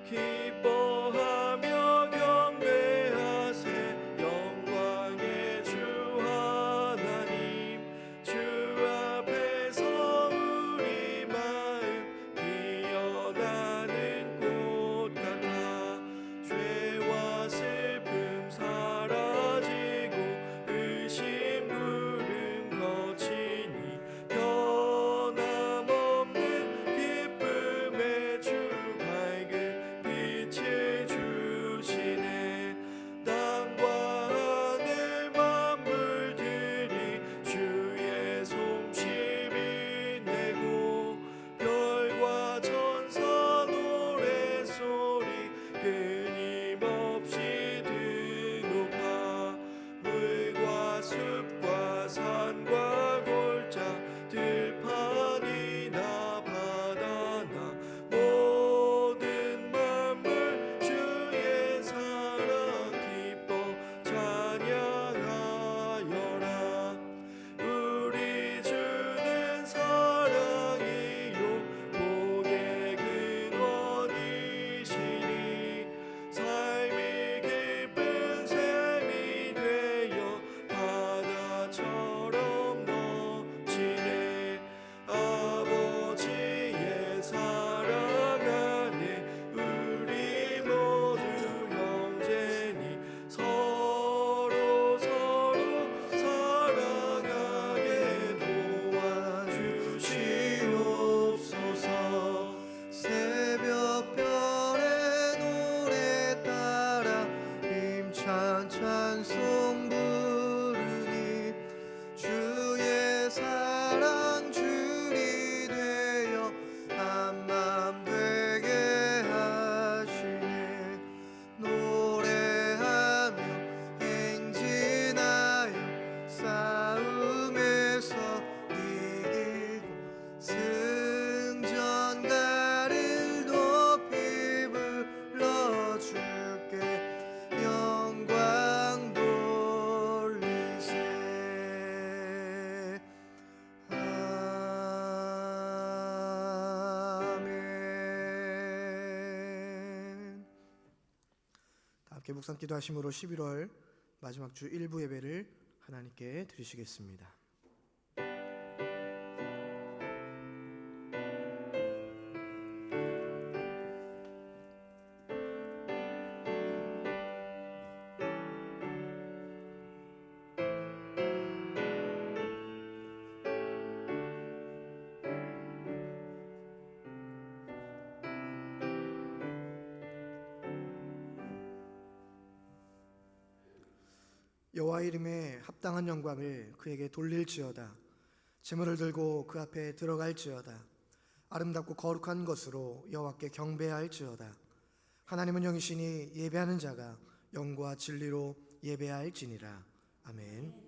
기뻐하며 경배하세 영광의 주 하나님. 주 앞에서 우리 마음 피어나는 꽃 같아. 죄와 슬픔 사라지고 의심 구름 거치니 변함없는 기쁨의 주 밝은 빛을 주시네. 땅과 하늘 만물들이 주의 솜씨 빛내고 별과 천사 노래소리 끊임없이 등높아. 물과 숲과 산과 골짜 들판이나 바다나 모든 만물 주의 사랑 기뻐 찬양하여라. 우리 주는 사랑이요 복의 근원이시니 삶이 깊은 샘이 되어 바다처럼 넘치네. 아버지의 사랑 안에 우리 모두 형제니 서로 사랑하게 도와주시옵소서. 새벽별의 노래 따라 힘찬 찬송 부르니 주의 사랑 줄이 되어 한맘 되게 하시네. 노래하며 행진하여 싸움에서 이기고 승전가를 높이 불러주께 영광 돌리세. 아멘. 다 함께 묵상 기도하심으로 11월 마지막 주 일부 예배를 하나님께 드리시겠습니다. 여호와 이름에 합당한 영광을 그에게 돌릴지어다. 제물을 들고 그 앞에 들어갈지어다. 아름답고 거룩한 것으로 여호와께 경배할지어다. 하나님은 영이시니 예배하는 자가 영과 진리로 예배할지니라. 아멘.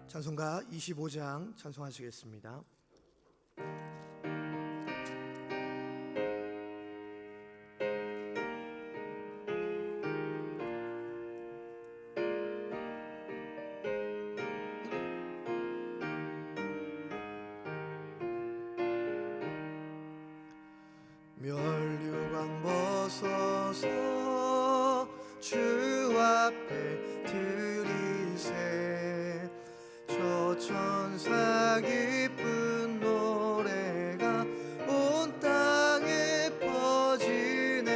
찬송가 25장 찬송하시겠습니다. 멸류관 벗어서 주 앞에 드리세. 저 천사 기쁜 노래가 온 땅에 퍼지네.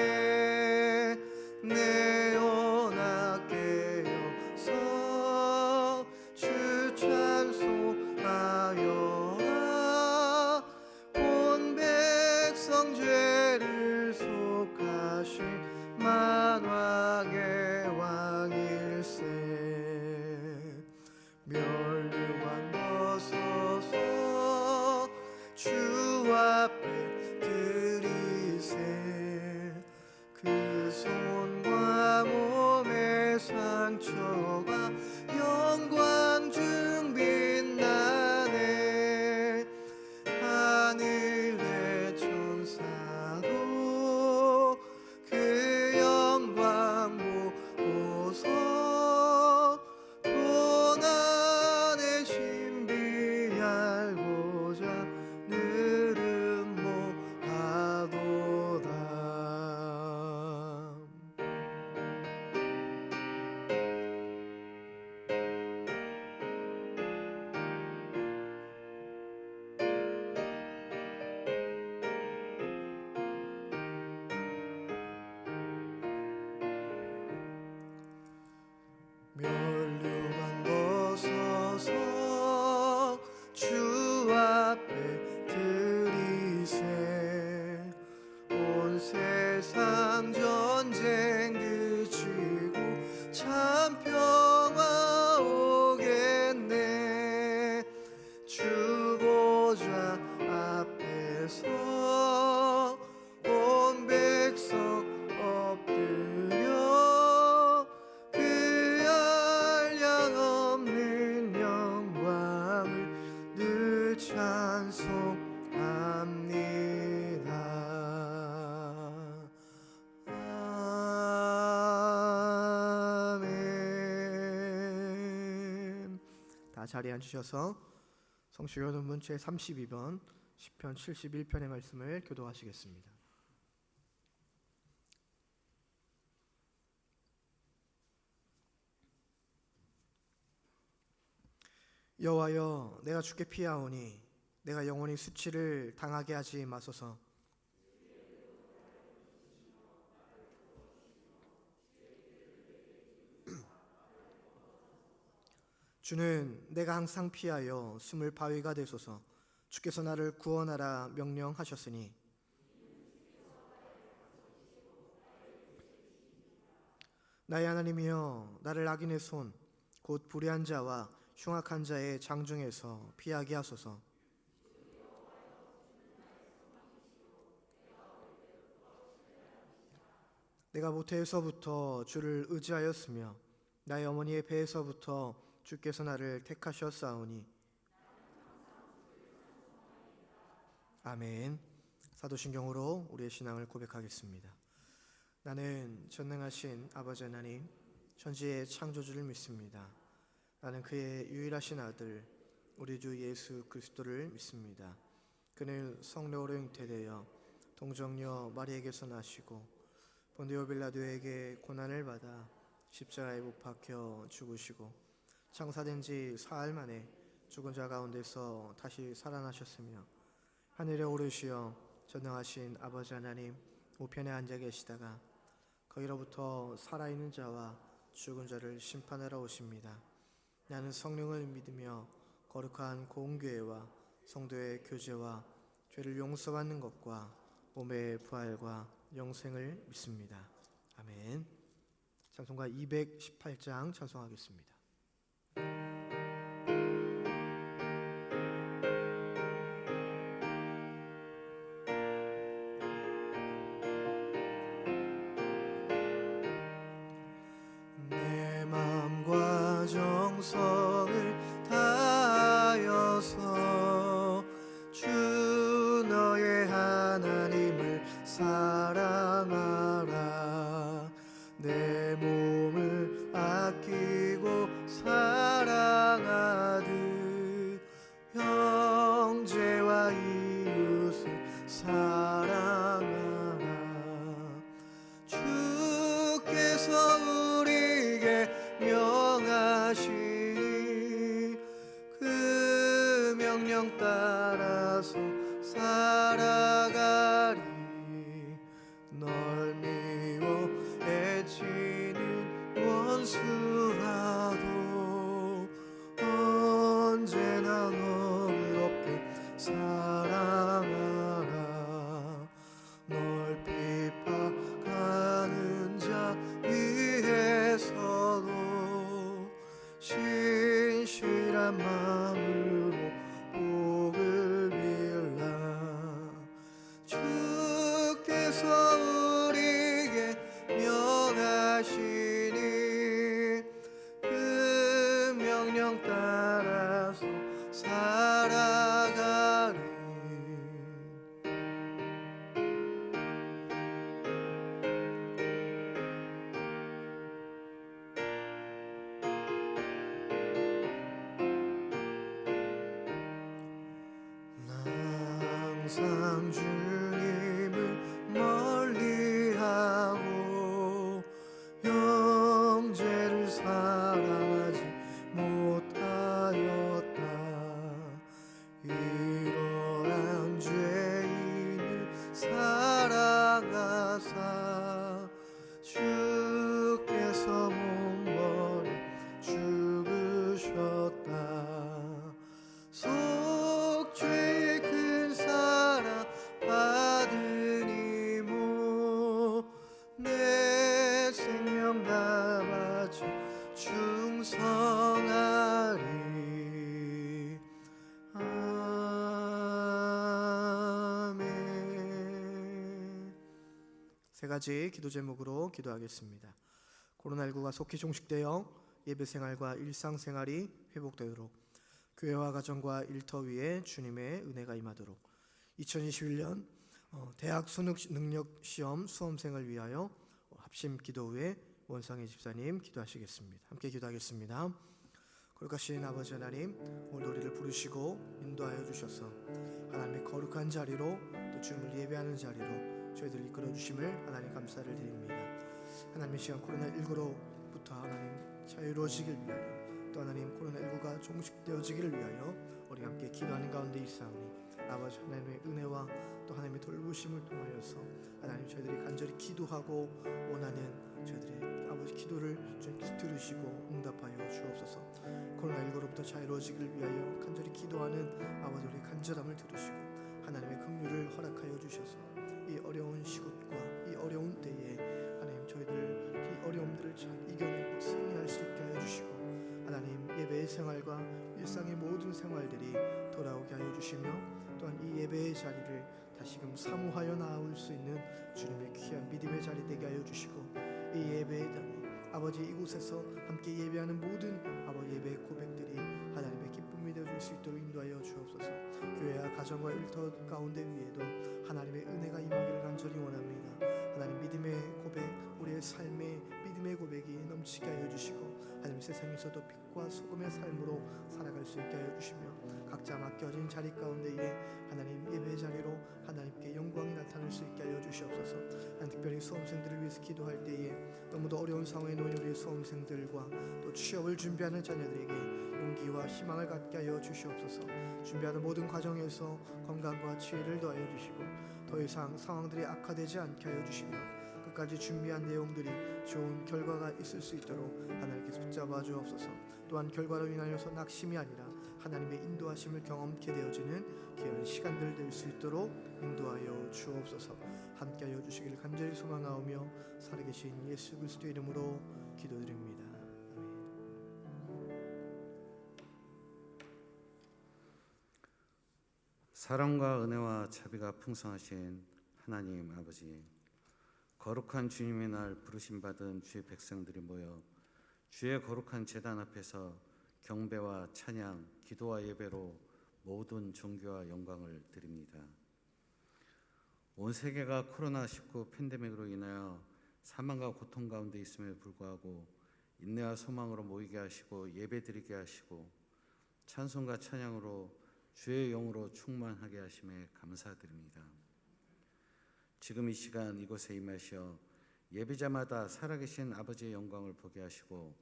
내오나 깨어서 주 찬송하여라. 온 백성 죄를 속하신 만왕의 왕일세. 멸류관 벗어서 자리에 앉으셔서 성시교 논문 제32번 시편 71편의 말씀을 교도하시겠습니다. 여호와여, 내가 주께 피하오니 내가 영원히 수치를 당하게 하지 마소서. 주는 내가 항상 피하여 숨을 바위가 되소서. 주께서 나를 구원하라 명령하셨으니 나의 하나님이여, 나를 악인의 손 곧 불의한 자와 흉악한 자의 장중에서 피하게 하소서. 내가 모태에서부터 주를 의지하였으며 나의 어머니의 배에서부터 주께서 나를 택하셨사오니. 아멘. 사도신경으로 우리의 신앙을 고백하겠습니다. 나는 전능하신 아버지 하나님, 천지의 창조주를 믿습니다. 나는 그의 유일하신 아들 우리 주 예수 그리스도를 믿습니다. 그는 성령으로 잉태되어 동정녀 마리에게서 나시고 본디오 빌라도에게 고난을 받아 십자가에 못 박혀 죽으시고 장사된 지 사흘 만에 죽은 자 가운데서 다시 살아나셨으며 하늘에 오르시어 전능하신 아버지 하나님 우편에 앉아 계시다가 거기로부터 살아있는 자와 죽은 자를 심판하러 오십니다. 나는 성령을 믿으며 거룩한 공교회와 성도의 교제와 죄를 용서받는 것과 몸의 부활과 영생을 믿습니다. 아멘. 찬송가 218장 찬송하겠습니다. 내 마음과 정성을 다하여서 주 너의 하나님을 사랑하라. 내 몸을 아끼고 사랑하듯 형제와 이웃을 사랑하라. 주께서 우리에게 명하시니 그 명령 따라서 살아가리. 널 미워 애치는 원수라도 언제나 너를 없게 사랑하라. 널 비판하는 자 위에서도 신실한 마음으로 복을 빌라. 주께서 우리에게 명하시니 그 명령 따라서 살아가리. 항상 주님을 멀리하고 형제를 사랑하지 못하였다. 이러한 죄인을 사랑하사 주께서 몸버려 죽으셨다. 속죄의 큰 사랑 받으니모 내 생명 다 바쳐 충성하리. 아멘. 세 가지 기도 제목으로 기도하겠습니다. 코로나19가 속히 종식되어 예배생활과 일상생활이 회복되도록, 교회와 가정과 일터 위에 주님의 은혜가 임하도록, 2021년 대학 수능력시험 수험생을 위하여 합심 기도 후에 원상희 집사님 기도하시겠습니다. 함께 기도하겠습니다. 거룩하신 아버지 하나님, 오늘 우리를 부르시고 인도하여 주셔서 하나님의 거룩한 자리로 또 주님을 예배하는 자리로 저희들을 이끌어 주심을 하나님 감사를 드립니다. 하나님의 시간 코로나19로부터 하나님 자유로워지길 위하여 또 하나님 코로나19가 종식되어지기를 위하여 우리 함께 기도하는 가운데 있사오니 아버지 하나님의 은혜와 또 하나님의 돌보심을 통하여서 하나님 저희들이 간절히 기도하고 원하는 저희들의 아버지 기도를 주님께서 들으시고 응답하여 주옵소서. 코로나19로부터 자유로워지기를 위하여 간절히 기도하는 아버지 우리의 간절함을 들으시고 하나님의 긍휼을 허락하여 주셔서 이 어려운 시국과 이 어려운 때에 하나님 저희들 이 어려움들을 잘 이겨내고 승리할 수 있게 하여 주시고 하나님 예배의 생활과 일상의 모든 생활들이 돌아오게 하여 주시며 또한 이 예배의 자리를 다시금 사모하여 나아올 수 있는 주님의 귀한 믿음의 자리 되게 하여 주시고 이 예배의 자리 아버지 이곳에서 함께 예배하는 모든 아버지 예배의 고백들이 하나님의 기쁨이 되어줄 수 있도록 인도하여 주옵소서. 교회와 가정과 일터 가운데 위에도 하나님의 은혜가 임하기를 간절히 원합니다. 하나님 믿음의 고백, 우리의 삶의 믿음의 고백이 넘치게 하여 주시고 하나님 세상에서도 빛과 소금의 삶으로 살아갈 수 있게 하여 주시며 각자 맡겨진 자리 가운데에 하나님 예배의 자리로 하나님께 영광이 나타날 수 있게 하여 주시옵소서. 특별히 수험생들을 위해서 기도할 때에 너무도 어려운 상황에 놓인 우리 수험생들과 또 취업을 준비하는 자녀들에게 용기와 희망을 갖게 하여 주시옵소서. 준비하는 모든 과정에서 건강과 지혜를 더하여 주시고 더 이상 상황들이 악화되지 않게 하여 주시며 끝까지 준비한 내용들이 좋은 결과가 있을 수 있도록 하나님께서 붙잡아 주옵소서. 또한 결과로 인하여서 낙심이 아니라 하나님의 인도하심을 경험케 되어지는 귀한 시간들 될 수 있도록 인도하여 주옵소서. 함께하여 주시기를 간절히 소망하오며 살아계신 예수 그리스도의 이름으로 기도드립니다. 사랑과 은혜와 자비가 풍성하신 하나님 아버지, 거룩한 주님의 날 부르심 받은 주의 백성들이 모여 주의 거룩한 제단 앞에서 경배와 찬양, 기도와 예배로 모든 존귀와 영광을 드립니다. 온 세계가 코로나19 팬데믹으로 인하여 사망과 고통 가운데 있음에 불구하고 인내와 소망으로 모이게 하시고 예배드리게 하시고 찬송과 찬양으로 주의 영으로 충만하게 하심에 감사드립니다. 지금 이 시간 이곳에 임하시어 예배자마다 살아계신 아버지의 영광을 보게 하시고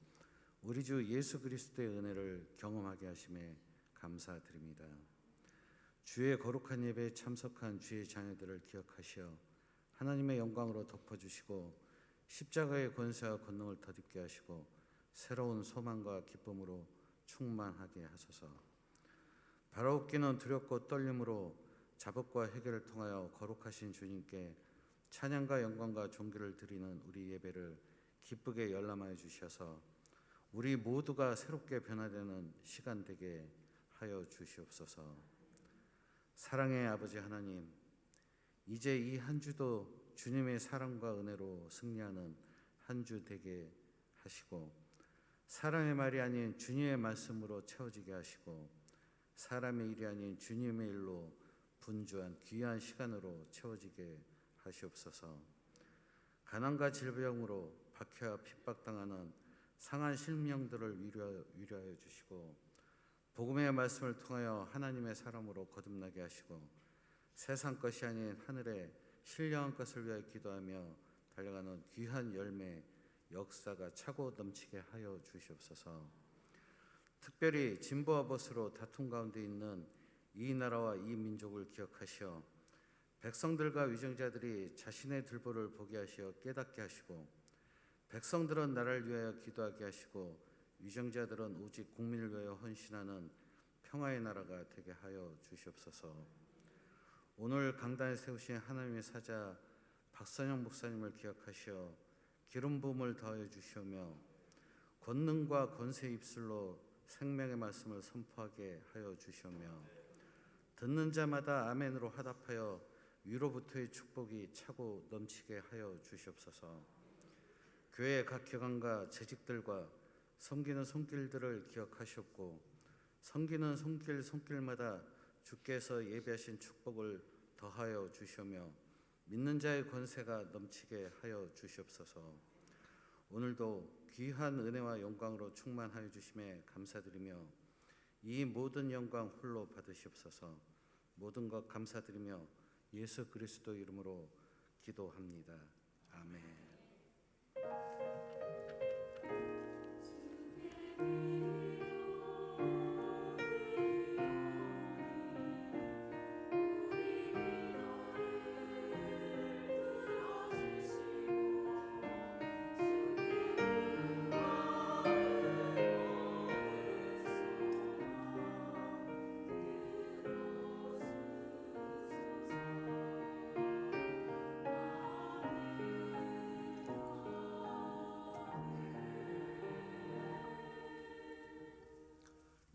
우리 주 예수 그리스도의 은혜를 경험하게 하심에 감사드립니다. 주의 거룩한 예배에 참석한 주의 자녀들을 기억하시어 하나님의 영광으로 덮어주시고 십자가의 권세와 권능을 덧입게 하시고 새로운 소망과 기쁨으로 충만하게 하소서. 바라옵기는 두렵고 떨림으로 자복과 회개를 통하여 거룩하신 주님께 찬양과 영광과 존귀를 드리는 우리 예배를 기쁘게 열람하여 주셔서 우리 모두가 새롭게 변화되는 시간 되게 하여 주시옵소서. 사랑의 아버지 하나님, 이제 이 한 주도 주님의 사랑과 은혜로 승리하는 한 주 되게 하시고 사람의 말이 아닌 주님의 말씀으로 채워지게 하시고 사람의 일이 아닌 주님의 일로 분주한 귀한 시간으로 채워지게 하시옵소서. 가난과 질병으로 박해와 핍박당하는 상한 심령들을 위로하여 주시고 복음의 말씀을 통하여 하나님의 사람으로 거듭나게 하시고 세상 것이 아닌 하늘의 신령한 것을 위하여 기도하며 달려가는 귀한 열매 역사가 차고 넘치게 하여 주시옵소서. 특별히 진보와 보수로 다툼 가운데 있는 이 나라와 이 민족을 기억하시어 백성들과 위정자들이 자신의 들보를 보게 하시어 깨닫게 하시고 백성들은 나라를 위하여 기도하게 하시고 위정자들은 오직 국민을 위하여 헌신하는 평화의 나라가 되게 하여 주시옵소서. 오늘 강단에 세우신 하나님의 사자 박선영 목사님을 기억하시어 기름 부음을 더하여 주시오며 권능과 권세 입술로 생명의 말씀을 선포하게 하여 주시오며 듣는 자마다 아멘으로 화답하여 위로부터의 축복이 차고 넘치게 하여 주시옵소서. 교회의 각 기관과 재직들과 섬기는 손길들을 기억하셨고 섬기는 손길마다 주께서 예비하신 축복을 더하여 주시오며 믿는 자의 권세가 넘치게 하여 주시옵소서. 오늘도 귀한 은혜와 영광으로 충만하여 주심에 감사드리며 이 모든 영광 홀로 받으시옵소서. 모든 것 감사드리며 예수 그리스도 이름으로 기도합니다. 아멘.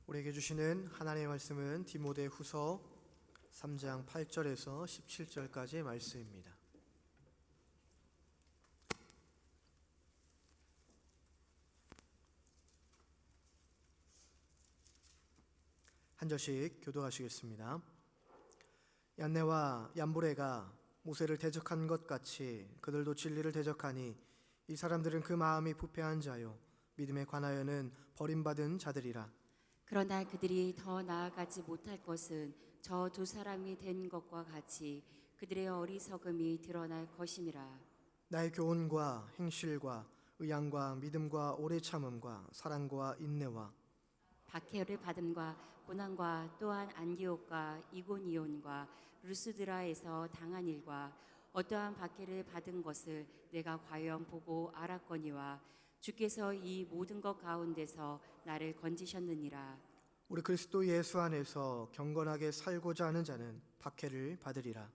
우리에게 주시는 하나님의 말씀은 디모데후서 3장 8절에서 17절까지의 말씀입니다. 한 절씩 교도하시겠습니다. 얀네와 얀보레가 모세를 대적한 것 같이 그들도 진리를 대적하니 이 사람들은 그 마음이 부패한 자요 믿음에 관하여는 버림받은 자들이라. 그러나 그들이 더 나아가지 못할 것은 저 두 사람이 된 것과 같이 그들의 어리석음이 드러날 것임이라. 나의 교훈과 행실과 의향과 믿음과 오래 참음과 사랑과 인내와 박해를 받음과 고난과 또한 안디옥과 이고니온과 루스드라에서 당한 일과 어떠한 박해를 받은 것을 내가 과연 보고 알았거니와 주께서 이 모든 것 가운데서 나를 건지셨느니라. 우리 그리스도 예수 안에서 경건하게 살고자 하는 자는 박해를 받으리라.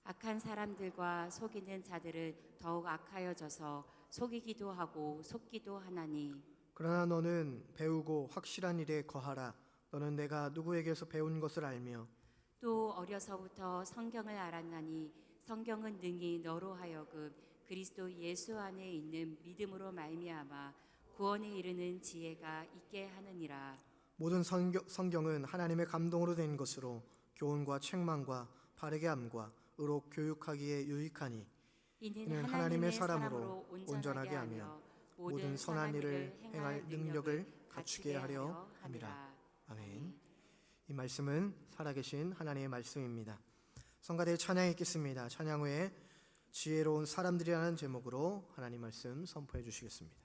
악한 사람들과 속이는 자들은 더욱 악하여져서 속이기도 하고 속기도 하나니. 그러나 너는 배우고 확실한 일에 거하라. 너는 내가 누구에게서 배운 것을 알며 또 어려서부터 성경을 알았나니 성경은 능히 너로 하여금 그리스도 예수 안에 있는 믿음으로 말미암아 구원에 이르는 지혜가 있게 하느니라. 모든 성경은 하나님의 감동으로 된 것으로 교훈과 책망과 바르게 함과 의로 교육하기에 유익하니 이는 하나님의 사람으로 온전하게 하며 모든 선한 일을 행할 능력을 갖추게 하려 함이라. 아멘. 이 말씀은 살아계신 하나님의 말씀입니다. 성가대 찬양이 있겠습니다. 찬양 후에 지혜로운 사람들이라는 제목으로 하나님 말씀 선포해 주시겠습니다.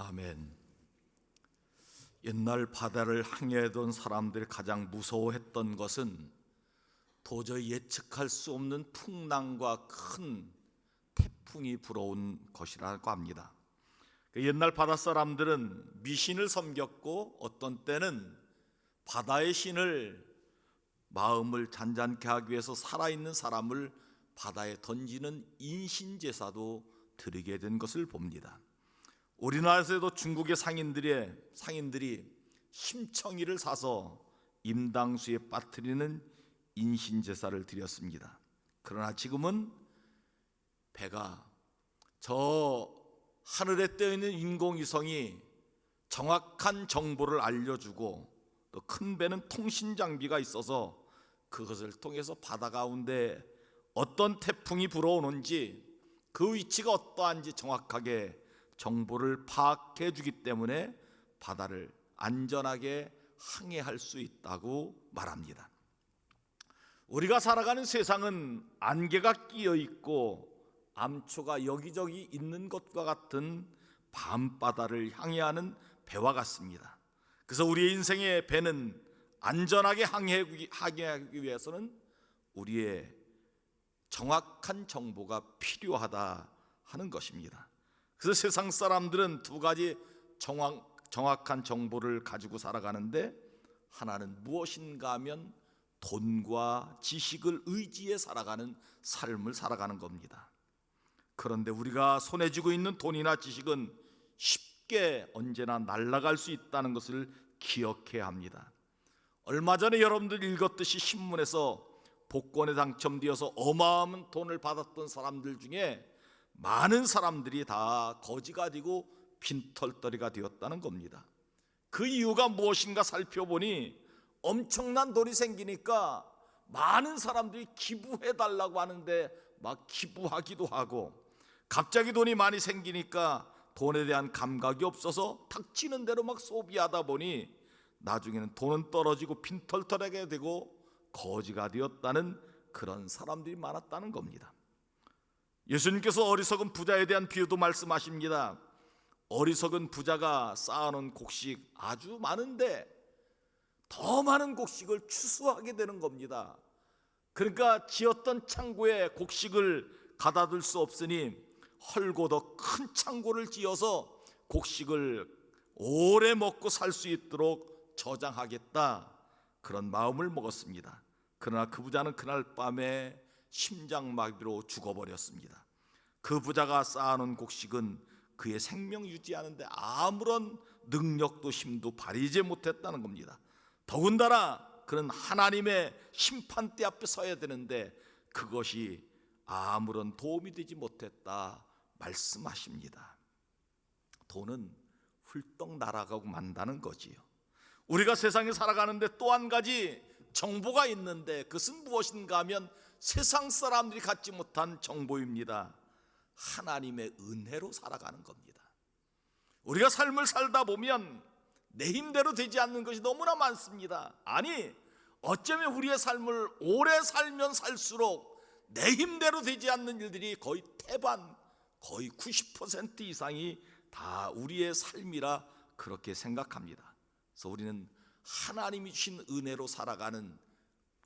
아멘. 옛날 바다를 항해하던 사람들이 가장 무서워했던 것은 도저히 예측할 수 없는 풍랑과 큰 태풍이 불어온 것이라고 합니다. 옛날 바다 사람들은 미신을 섬겼고 어떤 때는 바다의 신을 마음을 잔잔케 하기 위해서 살아있는 사람을 바다에 던지는 인신제사도 드리게 된 것을 봅니다. 우리나라에서도 중국의 상인들이 심청이를 사서 임당수에 빠뜨리는 인신제사를 드렸습니다. 그러나 지금은 배가 저 하늘에 떠있는 인공위성이 정확한 정보를 알려주고 또 큰 배는 통신 장비가 있어서 그것을 통해서 바다 가운데 어떤 태풍이 불어오는지 그 위치가 어떠한지 정확하게 정보를 파악해 주기 때문에 바다를 안전하게 항해할 수 있다고 말합니다. 우리가 살아가는 세상은 안개가 끼어 있고 암초가 여기저기 있는 것과 같은 밤바다를 항해하는 배와 같습니다. 그래서 우리의 인생의 배는 안전하게 항해하기 위해서는 우리의 정확한 정보가 필요하다 하는 것입니다. 그래서 세상 사람들은 두 가지 정확한 정보를 가지고 살아가는데, 하나는 무엇인가 하면 돈과 지식을 의지해 살아가는 삶을 살아가는 겁니다. 그런데 우리가 손에 쥐고 있는 돈이나 지식은 쉽게 언제나 날아갈 수 있다는 것을 기억해야 합니다. 얼마 전에 여러분들 읽었듯이 신문에서 복권에 당첨되어서 어마어마한 돈을 받았던 사람들 중에 많은 사람들이 다 거지가 되고 빈털터리가 되었다는 겁니다. 그 이유가 무엇인가 살펴보니 엄청난 돈이 생기니까 많은 사람들이 기부해달라고 하는데 막 기부하기도 하고, 갑자기 돈이 많이 생기니까 돈에 대한 감각이 없어서 닥치는 대로 막 소비하다 보니 나중에는 돈은 떨어지고 빈털터리하게 되고 거지가 되었다는 그런 사람들이 많았다는 겁니다. 예수님께서 어리석은 부자에 대한 비유도 말씀하십니다. 어리석은 부자가 쌓아놓은 곡식 아주 많은데 더 많은 곡식을 추수하게 되는 겁니다. 그러니까 지었던 창고에 곡식을 가다둘 수 없으니 헐고 더 큰 창고를 지어서 곡식을 오래 먹고 살 수 있도록 저장하겠다, 그런 마음을 먹었습니다. 그러나 그 부자는 그날 밤에 심장마비로 죽어버렸습니다. 그 부자가 쌓아놓은 곡식은 그의 생명 유지하는데 아무런 능력도 힘도 발휘지 못했다는 겁니다. 더군다나 그는 하나님의 심판대 앞에 서야 되는데 그것이 아무런 도움이 되지 못했다 말씀하십니다. 돈은 훌떡 날아가고 만다는 거지요. 우리가 세상에 살아가는데 또 한 가지 정보가 있는데 그것은 무엇인가 하면 세상 사람들이 갖지 못한 정보입니다. 하나님의 은혜로 살아가는 겁니다. 우리가 삶을 살다 보면 내 힘대로 되지 않는 것이 너무나 많습니다. 아니, 어쩌면 우리의 삶을 오래 살면 살수록 내 힘대로 되지 않는 일들이 거의 태반, 거의 90% 이상이 다 우리의 삶이라 그렇게 생각합니다. 그래서 우리는 하나님이 주신 은혜로 살아가는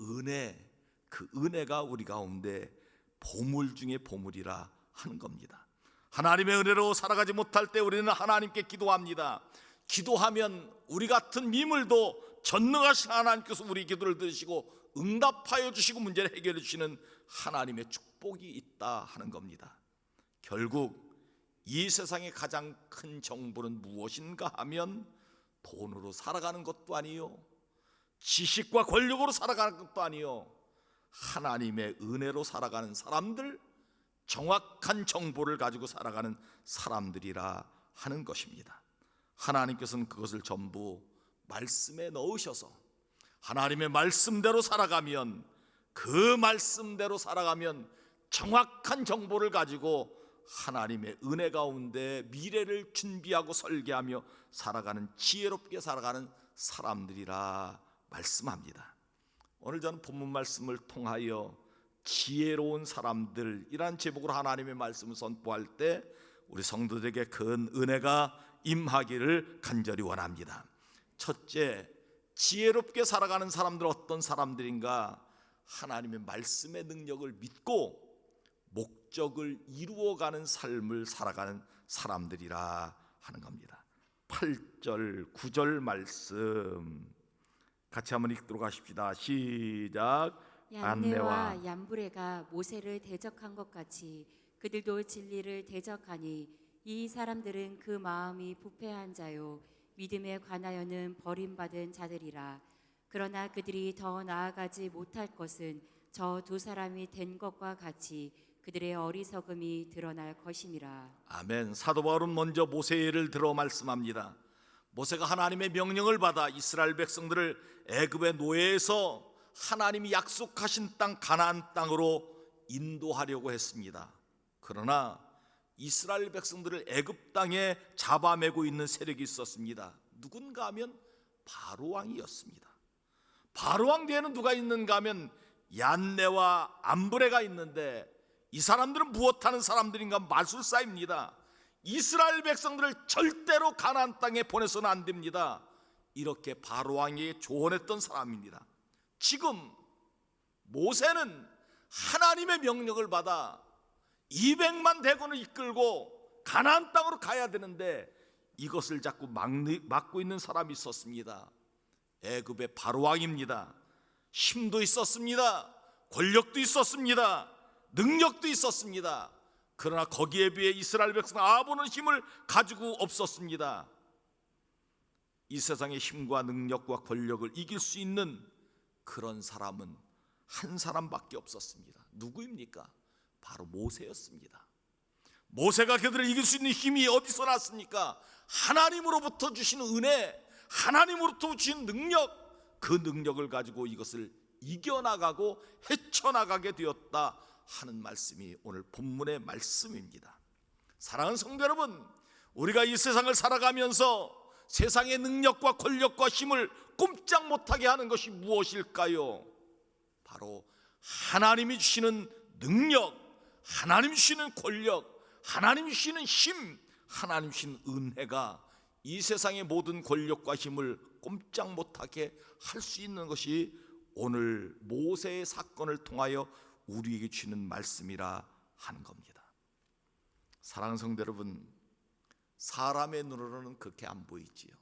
은혜, 그 은혜가 우리 가운데 보물 중에 보물이라 하는 겁니다. 하나님의 은혜로 살아가지 못할 때 우리는 하나님께 기도합니다. 기도하면 우리 같은 미물도 전능하신 하나님께서 우리 기도를 들으시고 응답하여 주시고 문제를 해결해 주시는 하나님의 축복이 있다 하는 겁니다. 결국 이 세상의 가장 큰 정보는 무엇인가 하면 돈으로 살아가는 것도 아니요, 지식과 권력으로 살아가는 것도 아니요, 하나님의 은혜로 살아가는 사람들, 정확한 정보를 가지고 살아가는 사람들이라 하는 것입니다. 하나님께서는 그것을 전부 말씀에 넣으셔서 하나님의 말씀대로 살아가면, 그 말씀대로 살아가면 정확한 정보를 가지고 하나님의 은혜 가운데 미래를 준비하고 설계하며 살아가는, 지혜롭게 살아가는 사람들이라 말씀합니다. 오늘 저는 본문 말씀을 통하여 지혜로운 사람들이란 제목으로 하나님의 말씀을 선포할 때 우리 성도들에게 큰 은혜가 임하기를 간절히 원합니다. 첫째, 지혜롭게 살아가는 사람들은 어떤 사람들인가? 하나님의 말씀의 능력을 믿고 목적을 이루어가는 삶을 살아가는 사람들이라 하는 겁니다. 8절 9절 말씀 같이 한번 읽도록 하십시다. 시작. 얀네와 얀브레가 모세를 대적한 것 같이 그들도 진리를 대적하니 이 사람들은 그 마음이 부패한 자요 믿음에 관하여는 버림받은 자들이라. 그러나 그들이 더 나아가지 못할 것은 저 두 사람이 된 것과 같이 그들의 어리석음이 드러날 것임이라. 아멘. 사도 바울은 먼저 모세의 예를 들어 말씀합니다. 모세가 하나님의 명령을 받아 이스라엘 백성들을 애굽의 노예에서 하나님이 약속하신 땅 가나안 땅으로 인도하려고 했습니다. 그러나 이스라엘 백성들을 애굽 땅에 잡아매고 있는 세력이 있었습니다. 누군가 하면 바로 왕이었습니다. 바로 왕 뒤에는 누가 있는가 하면 얀네와 암브레가 있는데 이 사람들은 무엇하는 사람들인가? 마술사입니다. 이스라엘 백성들을 절대로 가나안 땅에 보내서는 안 됩니다. 이렇게 바로 왕에게 조언했던 사람입니다. 지금 모세는 하나님의 명령을 받아 200만 대군을 이끌고 가나안 땅으로 가야 되는데 이것을 자꾸 막고 있는 사람이 있었습니다. 애굽의 바로 왕입니다. 힘도 있었습니다. 권력도 있었습니다. 능력도 있었습니다. 그러나 거기에 비해 이스라엘 백성 아합은 힘을 가지고 없었습니다. 이 세상의 힘과 능력과 권력을 이길 수 있는 그런 사람은 한 사람밖에 없었습니다. 누구입니까? 바로 모세였습니다. 모세가 그들을 이길 수 있는 힘이 어디서 났습니까? 하나님으로부터 주시는 은혜, 하나님으로부터 주신 능력, 그 능력을 가지고 이것을 이겨나가고 헤쳐나가게 되었다 하는 말씀이 오늘 본문의 말씀입니다. 사랑하는 성도 여러분, 우리가 이 세상을 살아가면서 세상의 능력과 권력과 힘을 꼼짝 못하게 하는 것이 무엇일까요? 바로 하나님이 주시는 능력, 하나님 주시는 권력, 하나님 주시는 힘, 하나님 주시는 은혜가 이 세상의 모든 권력과 힘을 꼼짝 못하게 할 수 있는 것이 오늘 모세의 사건을 통하여 우리에게 주는 말씀이라 하는 겁니다. 사랑하는 성도 여러분, 사람의 눈으로는 그렇게 안 보이지요.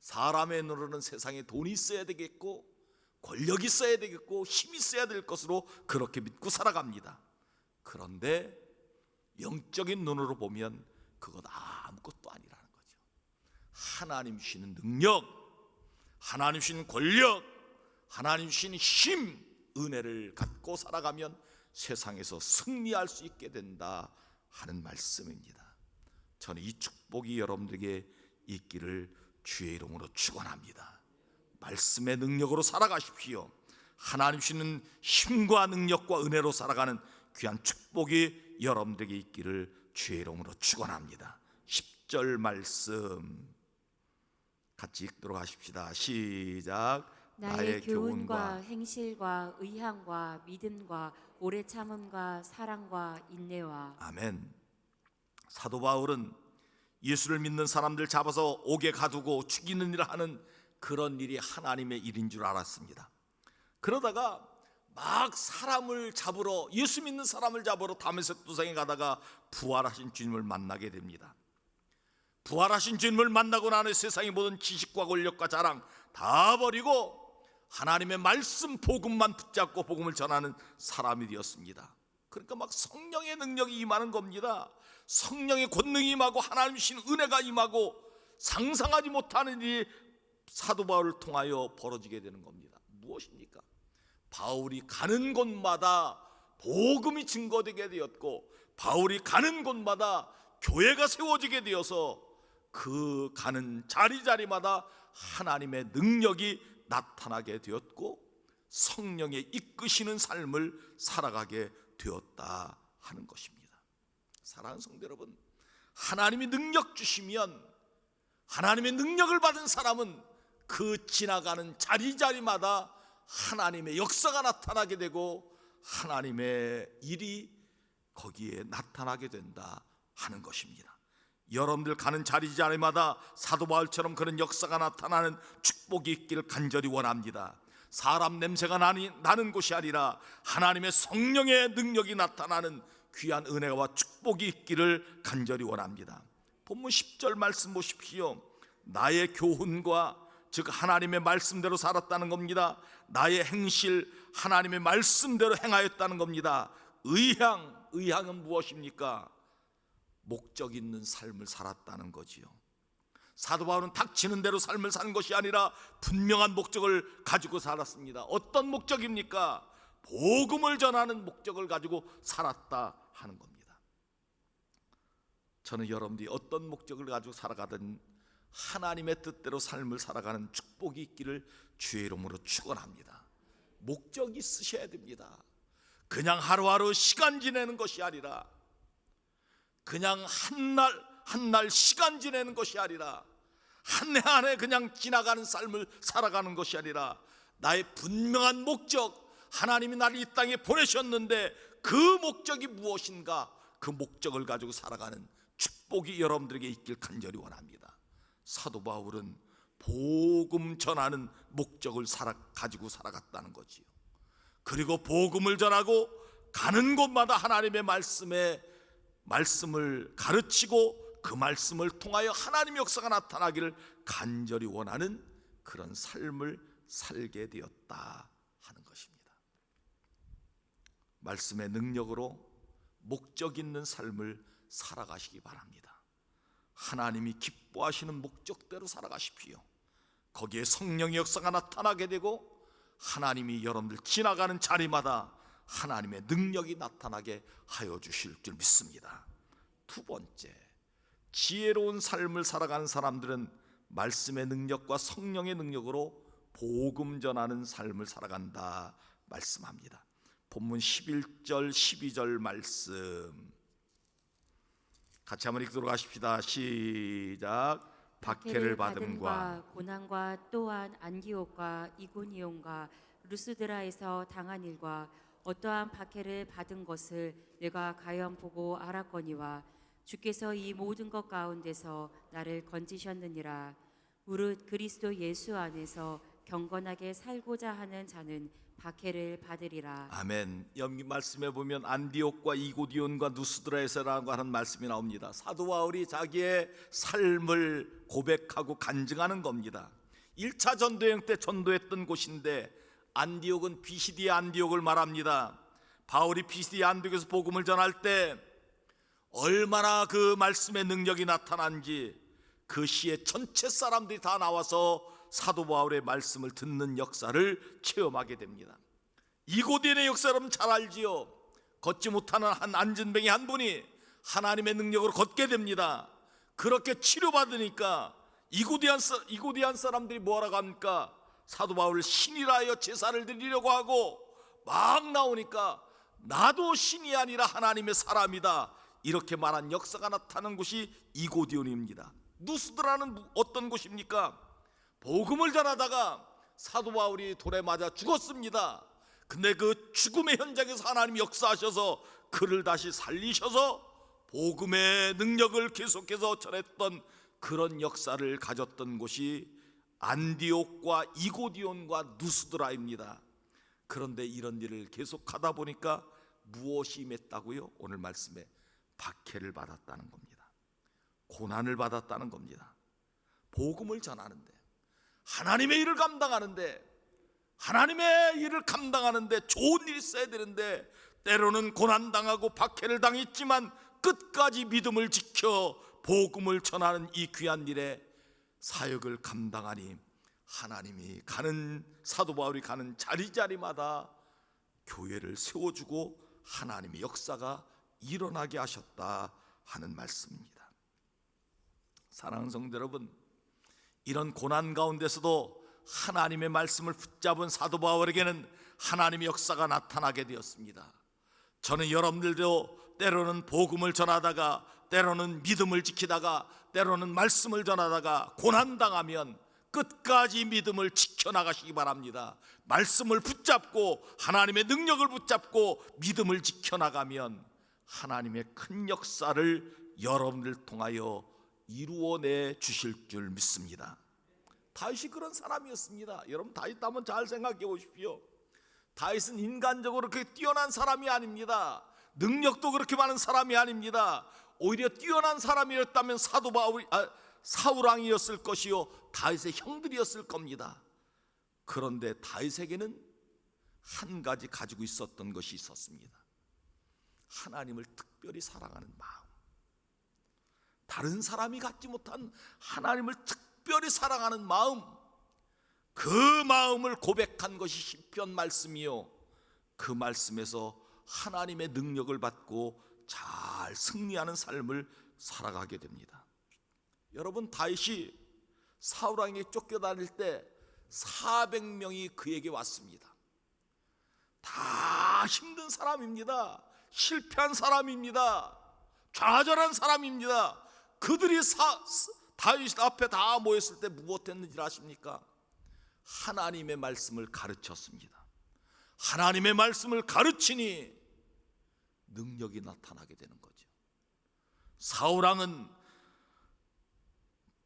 사람의 눈으로는 세상에 돈이 있어야 되겠고 권력이 있어야 되겠고 힘이 있어야 될 것으로 그렇게 믿고 살아갑니다. 그런데 영적인 눈으로 보면 그것 아무것도 아니라는 거죠. 하나님 주시는 능력, 하나님 주시는 권력, 하나님 주시는 힘, 은혜를 갖고 살아가면 세상에서 승리할 수 있게 된다 하는 말씀입니다. 저는 이 축복이 여러분들에게 있기를 주의 이름으로 축원합니다. 말씀의 능력으로 살아가십시오. 하나님 주시는 힘과 능력과 은혜로 살아가는 귀한 축복이 여러분들에게 있기를 주의 이름으로 축원합니다. 10절 말씀 같이 읽도록 하십시다. 시작. 나의 교훈과 행실과 의향과 믿음과 오래 참음과 사랑과 인내와. 아멘. 사도 바울은 예수를 믿는 사람들 잡아서 옥에 가두고 죽이는 일을 하는 그런 일이 하나님의 일인 줄 알았습니다. 그러다가 막 사람을 잡으러, 예수 믿는 사람을 잡으러 다메섹 도상에 가다가 부활하신 주님을 만나게 됩니다. 부활하신 주님을 만나고 나는 세상의 모든 지식과 권력과 자랑 다 버리고 하나님의 말씀 복음만 붙잡고 복음을 전하는 사람이 되었습니다. 그러니까 막 성령의 능력이 임하는 겁니다. 성령의 권능이 임하고 하나님 주신 은혜가 임하고 상상하지 못하는 일이 사도 바울을 통하여 벌어지게 되는 겁니다. 무엇입니까? 바울이 가는 곳마다 복음이 증거되게 되었고 바울이 가는 곳마다 교회가 세워지게 되어서 그 가는 자리자리마다 하나님의 능력이 나타나게 되었고 성령의 이끄시는 삶을 살아가게 되었다 하는 것입니다. 사랑하는 성도 여러분, 하나님이 능력 주시면 하나님의 능력을 받은 사람은 그 지나가는 자리자리마다 하나님의 역사가 나타나게 되고 하나님의 일이 거기에 나타나게 된다 하는 것입니다. 여러분들 가는 자리마다 사도 바울처럼 그런 역사가 나타나는 축복이 있기를 간절히 원합니다. 사람 냄새가 나는 곳이 아니라 하나님의 성령의 능력이 나타나는 귀한 은혜와 축복이 있기를 간절히 원합니다. 본문 10절 말씀 보십시오. 나의 교훈과 즉 하나님의 말씀대로 살았다는 겁니다. 나의 행실 하나님의 말씀대로 행하였다는 겁니다. 의향은 무엇입니까? 목적 있는 삶을 살았다는 거지요. 사도 바울은 닥치는 대로 삶을 사는 것이 아니라 분명한 목적을 가지고 살았습니다. 어떤 목적입니까? 복음을 전하는 목적을 가지고 살았다 하는 겁니다. 저는 여러분들이 어떤 목적을 가지고 살아가든 하나님의 뜻대로 삶을 살아가는 축복이 있기를 주의 이름으로 축원합니다. 목적이 있으셔야 됩니다. 그냥 하루하루 시간 지내는 것이 아니라, 그냥 한 날 시간 지내는 것이 아니라, 한 해 한 해 그냥 지나가는 삶을 살아가는 것이 아니라, 나의 분명한 목적, 하나님이 나를 이 땅에 보내셨는데 그 목적이 무엇인가, 그 목적을 가지고 살아가는 축복이 여러분들에게 있길 간절히 원합니다. 사도 바울은 복음 전하는 목적을 가지고 살아갔다는 거지요. 그리고 복음을 전하고 가는 곳마다 하나님의 말씀을 가르치고 그 말씀을 통하여 하나님의 역사가 나타나기를 간절히 원하는 그런 삶을 살게 되었다 하는 것입니다. 말씀의 능력으로 목적 있는 삶을 살아가시기 바랍니다. 하나님이 기뻐하시는 목적대로 살아가십시오. 거기에 성령의 역사가 나타나게 되고 하나님이 여러분들 지나가는 자리마다 하나님의 능력이 나타나게 하여 주실 줄 믿습니다. 두 번째, 지혜로운 삶을 살아가는 사람들은 말씀의 능력과 성령의 능력으로 복음 전하는 삶을 살아간다 말씀합니다. 본문 11절 12절 말씀 같이 한번 읽도록 하십시다. 시작. 박해를 받음과 고난과 또한 안디옥과 이고니온과 루스드라에서 당한 일과 어떠한 박해를 받은 것을 내가 가연 보고 알았거니와 주께서 이 모든 것 가운데서 나를 건지셨느니라. 무릇 그리스도 예수 안에서 경건하게 살고자 하는 자는 박해를 받으리라. 아멘. 여기 말씀에 보면 안디옥과 이고디온과 누스드라에서라고 하는 말씀이 나옵니다. 사도 바울이 자기의 삶을 고백하고 간증하는 겁니다. 1차 전도여행 때 전도했던 곳인데 안디옥은 비시디의 안디옥을 말합니다. 바울이 비시디의 안디옥에서 복음을 전할 때 얼마나 그 말씀의 능력이 나타난지 그 시의 전체 사람들이 다 나와서 사도 바울의 말씀을 듣는 역사를 체험하게 됩니다. 이고디온의 역사 여러분 잘 알지요. 걷지 못하는 한 안진뱅이 한 분이 하나님의 능력으로 걷게 됩니다. 그렇게 치료받으니까 이고디안 사람들이 뭐라고 합니까? 사도 바울을 신이라 하여 제사를 드리려고 하고 막 나오니까 나도 신이 아니라 하나님의 사람이다 이렇게 말한 역사가 나타나는 곳이 이고디온입니다. 누스드라는 어떤 곳입니까? 복음을 전하다가 사도 바울이 돌에 맞아 죽었습니다. 근데 그 죽음의 현장에서 하나님이 역사하셔서 그를 다시 살리셔서 복음의 능력을 계속해서 전했던 그런 역사를 가졌던 곳이 안디옥과 이고디온과 누스드라입니다. 그런데 이런 일을 계속하다 보니까 무엇이 임했다고요? 오늘 말씀에 박해를 받았다는 겁니다. 고난을 받았다는 겁니다. 복음을 전하는데 하나님의 일을 감당하는데 좋은 일이 있어야 되는데 때로는 고난당하고 박해를 당했지만 끝까지 믿음을 지켜 복음을 전하는 이 귀한 일에 사역을 감당하니 하나님이 사도 바울이 가는 자리마다 교회를 세워주고 하나님의 역사가 일어나게 하셨다 하는 말씀입니다. 사랑하는 성도 여러분, 이런 고난 가운데서도 하나님의 말씀을 붙잡은 사도 바울에게는 하나님의 역사가 나타나게 되었습니다. 저는 여러분들도 때로는 복음을 전하다가 때로는 믿음을 지키다가 때로는 말씀을 전하다가 고난당하면 끝까지 믿음을 지켜나가시기 바랍니다. 말씀을 붙잡고 하나님의 능력을 붙잡고 믿음을 지켜나가면 하나님의 큰 역사를 여러분들 통하여 이루어내 주실 줄 믿습니다. 다윗이 그런 사람이었습니다. 여러분, 다윗 한번 잘 생각해 보십시오. 다윗은 인간적으로 그렇게 뛰어난 사람이 아닙니다. 능력도 그렇게 많은 사람이 아닙니다. 오히려 뛰어난 사람이었다면 사울 왕이었을 것이요, 다윗의 형들이었을 겁니다. 그런데 다윗에게는 한 가지 가지고 있었던 것이 있었습니다. 하나님을 특별히 사랑하는 마음. 다른 사람이 갖지 못한 하나님을 특별히 사랑하는 마음, 그 마음을 고백한 것이 시편 말씀이요, 그 말씀에서 하나님의 능력을 받고 잘 승리하는 삶을 살아가게 됩니다. 여러분, 다윗이 사울 왕에게 쫓겨다닐 때 400명이 그에게 왔습니다. 다 힘든 사람입니다. 실패한 사람입니다. 좌절한 사람입니다. 그들이 다윗 앞에 다 모였을 때 무엇했는지 아십니까? 하나님의 말씀을 가르쳤습니다. 하나님의 말씀을 가르치니 능력이 나타나게 되는 거죠. 사울 왕은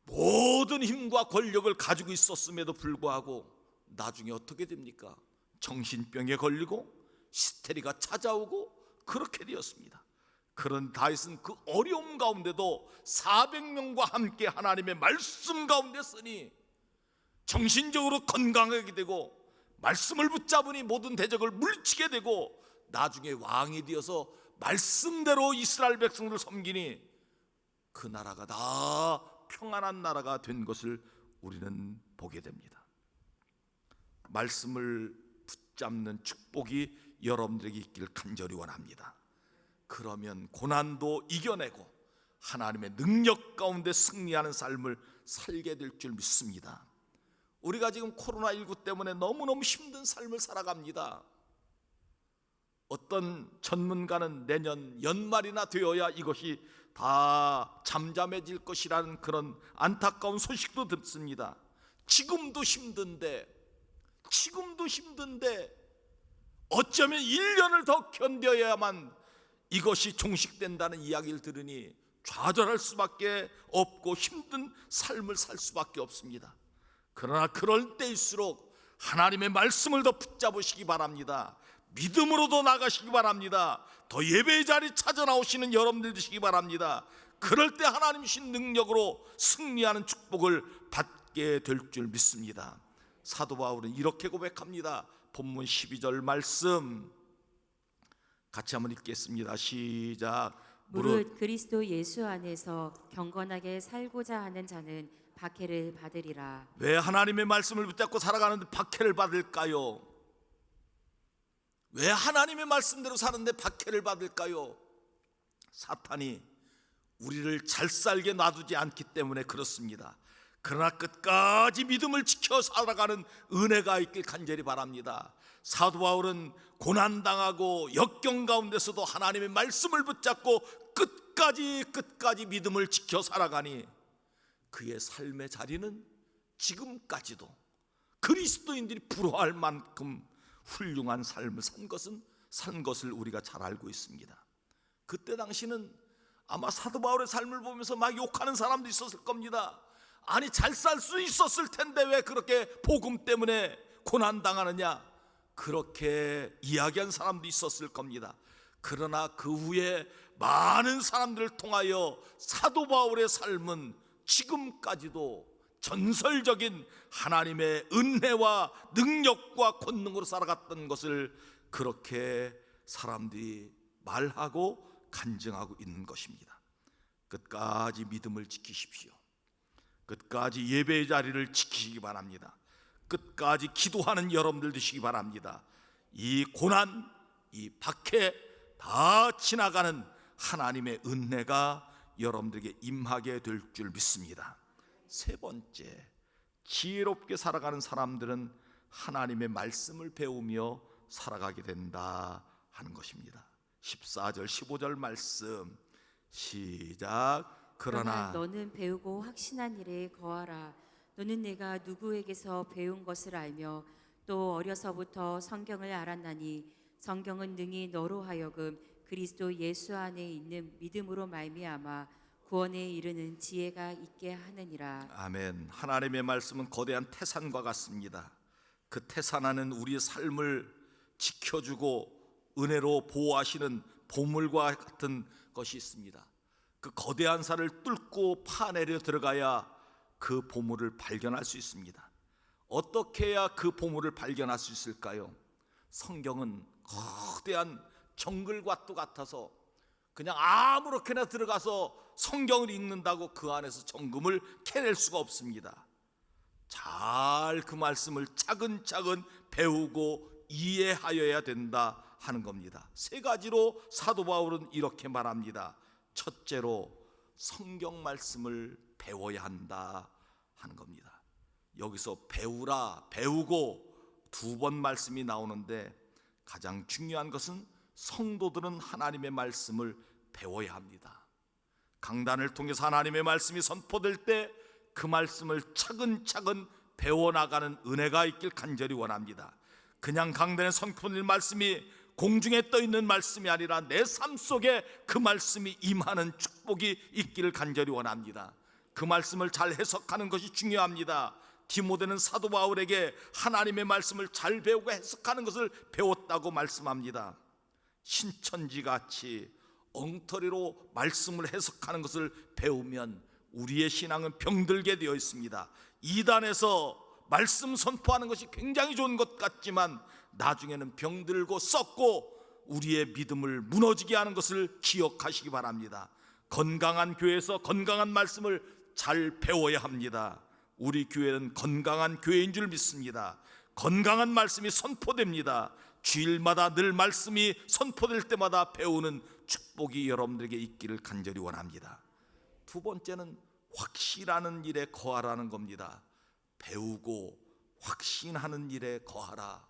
모든 힘과 권력을 가지고 있었음에도 불구하고 나중에 어떻게 됩니까? 정신병에 걸리고 히스테리가 찾아오고 그렇게 되었습니다. 그런 다윗은 그 어려움 가운데도 400명과 함께 하나님의 말씀 가운데 쓰니 정신적으로 건강하게 되고, 말씀을 붙잡으니 모든 대적을 물리치게 되고, 나중에 왕이 되어서 말씀대로 이스라엘 백성들을 섬기니 그 나라가 다 평안한 나라가 된 것을 우리는 보게 됩니다. 말씀을 붙잡는 축복이 여러분들에게 있기를 간절히 원합니다. 그러면 고난도 이겨내고 하나님의 능력 가운데 승리하는 삶을 살게 될 줄 믿습니다. 우리가 지금 코로나19 때문에 너무너무 힘든 삶을 살아갑니다. 어떤 전문가는 내년 연말이나 되어야 이것이 다 잠잠해질 것이라는 그런 안타까운 소식도 듣습니다. 지금도 힘든데 어쩌면 1년을 더 견뎌야만 이것이 종식된다는 이야기를 들으니 좌절할 수밖에 없고 힘든 삶을 살 수밖에 없습니다. 그러나 그럴 때일수록 하나님의 말씀을 더 붙잡으시기 바랍니다. 믿음으로도 나가시기 바랍니다. 더 예배의 자리 찾아 나오시는 여러분들 되시기 바랍니다. 그럴 때 하나님 신 능력으로 승리하는 축복을 받게 될 줄 믿습니다. 사도 바울은 이렇게 고백합니다. 본문 12절 말씀 같이 한번 읽겠습니다. 시작. 무릇 그리스도 예수 안에서 경건하게 살고자 하는 자는 박해를 받으리라. 왜 하나님의 말씀을 붙잡고 살아가는데 박해를 받을까요? 왜 하나님의 말씀대로 사는데 박해를 받을까요? 사탄이 우리를 잘 살게 놔두지 않기 때문에 그렇습니다. 그러나 끝까지 믿음을 지켜 살아가는 은혜가 있길 간절히 바랍니다. 사도 바울은 고난당하고 역경 가운데서도 하나님의 말씀을 붙잡고 끝까지 믿음을 지켜 살아가니 그의 삶의 자리는 지금까지도 그리스도인들이 부러워할 만큼 훌륭한 삶을 산 것을 우리가 잘 알고 있습니다. 그때 당시는 아마 사도 바울의 삶을 보면서 막 욕하는 사람도 있었을 겁니다. 아니, 잘 살 수 있었을 텐데 왜 그렇게 복음 때문에 고난당하느냐, 그렇게 이야기한 사람도 있었을 겁니다. 그러나 그 후에 많은 사람들을 통하여 사도 바울의 삶은 지금까지도 전설적인 하나님의 은혜와 능력과 권능으로 살아갔던 것을 그렇게 사람들이 말하고 간증하고 있는 것입니다. 끝까지 믿음을 지키십시오. 끝까지 예배의 자리를 지키시기 바랍니다. 끝까지 기도하는 여러분들 되시기 바랍니다. 이 고난, 이 박해 다 지나가는 하나님의 은혜가 여러분들에게 임하게 될 줄 믿습니다. 세 번째, 지혜롭게 살아가는 사람들은 하나님의 말씀을 배우며 살아가게 된다 하는 것입니다. 14절 15절 말씀 시작. 그러나 너는 배우고 확신한 일에 거하라. 너는 내가 누구에게서 배운 것을 알며 또 어려서부터 성경을 알았나니 성경은 능히 너로 하여금 그리스도 예수 안에 있는 믿음으로 말미암아 구원에 이르는 지혜가 있게 하느니라. 아멘. 하나님의 말씀은 거대한 태산과 같습니다. 그 태산 안은 우리의 삶을 지켜주고 은혜로 보호하시는 보물과 같은 것이 있습니다. 그 거대한 산을 뚫고 파내려 들어가야 그 보물을 발견할 수 있습니다. 어떻게 해야 그 보물을 발견할 수 있을까요? 성경은 거대한 정글과 또 같아서 그냥 아무렇게나 들어가서 성경을 읽는다고 그 안에서 정금을 캐낼 수가 없습니다. 잘 그 말씀을 차근차근 배우고 이해하여야 된다 하는 겁니다. 세 가지로 사도 바울은 이렇게 말합니다. 첫째로 성경 말씀을 배워야 한다 하는 겁니다. 여기서 배우라, 배우고 두 번 말씀이 나오는데 가장 중요한 것은 성도들은 하나님의 말씀을 배워야 합니다. 강단을 통해서 하나님의 말씀이 선포될 때 그 말씀을 차근차근 배워나가는 은혜가 있길 간절히 원합니다. 그냥 강단에 선포될 말씀이 공중에 떠있는 말씀이 아니라 내 삶 속에 그 말씀이 임하는 축복이 있기를 간절히 원합니다. 그 말씀을 잘 해석하는 것이 중요합니다. 디모데는 사도 바울에게 하나님의 말씀을 잘 배우고 해석하는 것을 배웠다고 말씀합니다. 신천지같이 엉터리로 말씀을 해석하는 것을 배우면 우리의 신앙은 병들게 되어 있습니다. 이단에서 말씀 선포하는 것이 굉장히 좋은 것 같지만 나중에는 병들고 썩고 우리의 믿음을 무너지게 하는 것을 기억하시기 바랍니다. 건강한 교회에서 건강한 말씀을 잘 배워야 합니다. 우리 교회는 건강한 교회인 줄 믿습니다. 건강한 말씀이 선포됩니다. 주일마다 늘 말씀이 선포될 때마다 배우는 축복이 여러분들에게 있기를 간절히 원합니다. 두 번째는 확신하는 일에 거하라는 겁니다. 배우고 확신하는 일에 거하라.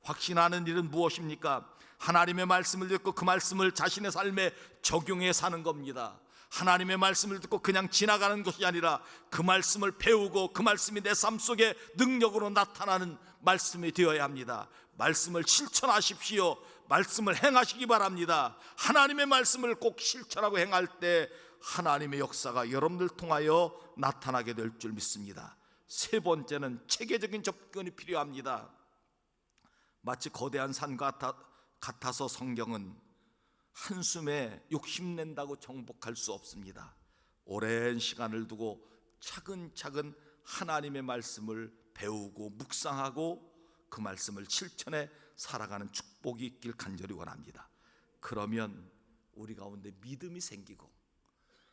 확신하는 일은 무엇입니까? 하나님의 말씀을 듣고 그 말씀을 자신의 삶에 적용해 사는 겁니다. 하나님의 말씀을 듣고 그냥 지나가는 것이 아니라 그 말씀을 배우고 그 말씀이 내 삶 속에 능력으로 나타나는 말씀이 되어야 합니다. 말씀을 실천하십시오. 말씀을 행하시기 바랍니다. 하나님의 말씀을 꼭 실천하고 행할 때 하나님의 역사가 여러분들 통하여 나타나게 될 줄 믿습니다. 세 번째는 체계적인 접근이 필요합니다. 마치 거대한 산과 같아서 성경은 한숨에 욕심낸다고 정복할 수 없습니다. 오랜 시간을 두고 차근차근 하나님의 말씀을 배우고 묵상하고 그 말씀을 실천해 살아가는 축복이 있길 간절히 원합니다. 그러면 우리 가운데 믿음이 생기고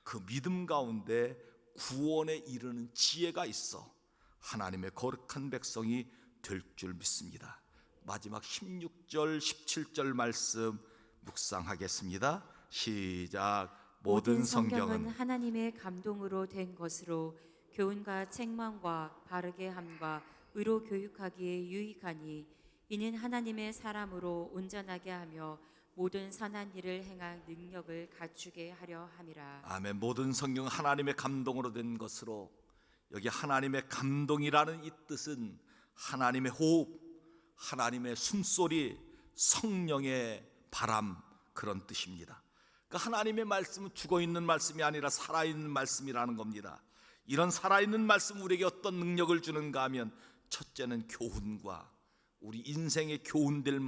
그 믿음 가운데 구원에 이르는 지혜가 있어 하나님의 거룩한 백성이 될 줄 믿습니다. 마지막 16절 17절 말씀 묵상하겠습니다. 시작. 모든 성경은 하나님의 감동으로 된 것으로 교훈과 책망과 바르게 함과 의로 교육하기에 유익하니 이는 하나님의 사람으로 온전하게 하며 모든 선한 일을 행할 능력을 갖추게 하려 함이라. 아멘. 모든 성경은 하나님의 감동으로 된 것으로, 여기 하나님의 감동이라는 이 뜻은 하나님의 호흡, 하나님의 숨소리, 성령의 바람, 그런 뜻입니다. 그러니까 하나님의 말씀은 죽어있는 말씀이 아니라 살아있는 말씀이라는 겁니다. 이런 살아있는 말씀 우리에게 어떤 능력을 주는가 하면 첫째는 교훈과 우리 인생의 교훈될